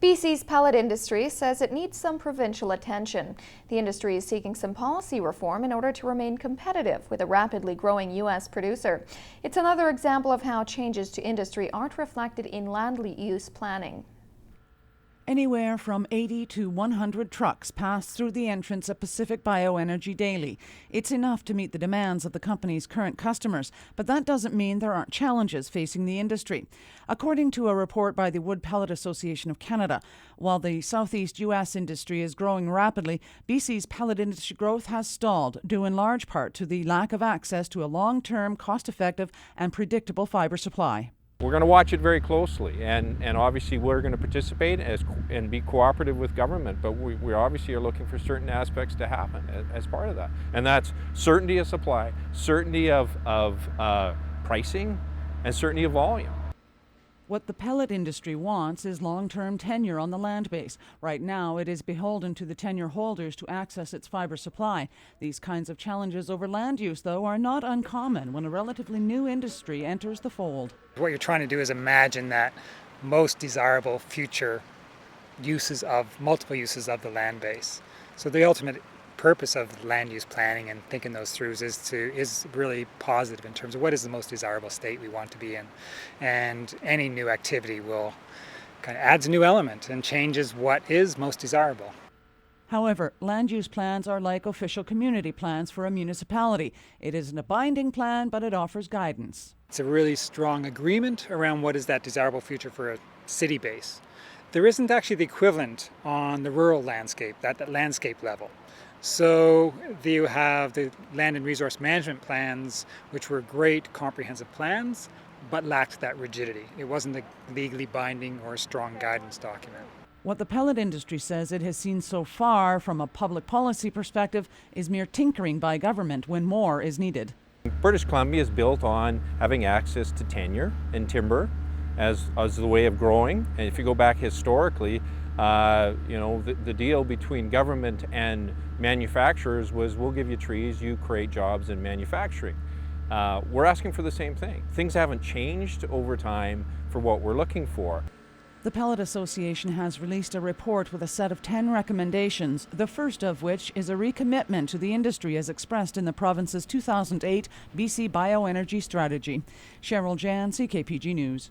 BC's pellet industry says it needs some provincial attention. The industry is seeking some policy reform in order to remain competitive with a rapidly growing U.S. producer. It's another example of how changes to industry aren't reflected in land use planning. Anywhere from 80 to 100 trucks pass through the entrance of Pacific Bioenergy daily. It's enough to meet the demands of the company's current customers, but that doesn't mean there aren't challenges facing the industry. According to a report by the Wood Pellet Association of Canada, while the Southeast U.S. industry is growing rapidly, BC's pellet industry growth has stalled, due in large part to the lack of access to a long-term, cost-effective and predictable fibre supply. We're going to watch it very closely, and obviously we're going to participate and be cooperative with government, but we obviously are looking for certain aspects to happen as part of that. And that's certainty of supply, certainty of pricing, and certainty of volume. What the pellet industry wants is long-term tenure on the land base. Right now, it is beholden to the tenure holders to access its fibre supply. These kinds of challenges over land use, though, are not uncommon when a relatively new industry enters the fold. What you're trying to do is imagine that most desirable future multiple uses of the land base. So the ultimate purpose of land use planning and thinking those through is really positive in terms of what is the most desirable state we want to be in. And any new activity will kind of adds a new element and changes what is most desirable. However, land use plans are like official community plans for a municipality. It isn't a binding plan, but it offers guidance. It's a really strong agreement around what is that desirable future for a city base. There isn't actually the equivalent on the rural landscape, that landscape level. So you have the land and resource management plans, which were great comprehensive plans, but lacked that rigidity. It wasn't a legally binding or a strong guidance document. What the pellet industry says it has seen so far from a public policy perspective is mere tinkering by government when more is needed. British Columbia is built on having access to tenure and timber as the way of growing. And if you go back historically, the deal between government and manufacturers was, we'll give you trees, you create jobs in manufacturing. We're asking for the same thing. Things haven't changed over time for what we're looking for. The Pellet Association has released a report with a set of 10 recommendations, the first of which is a recommitment to the industry as expressed in the province's 2008 BC Bioenergy Strategy. Cheryl Jan, CKPG News.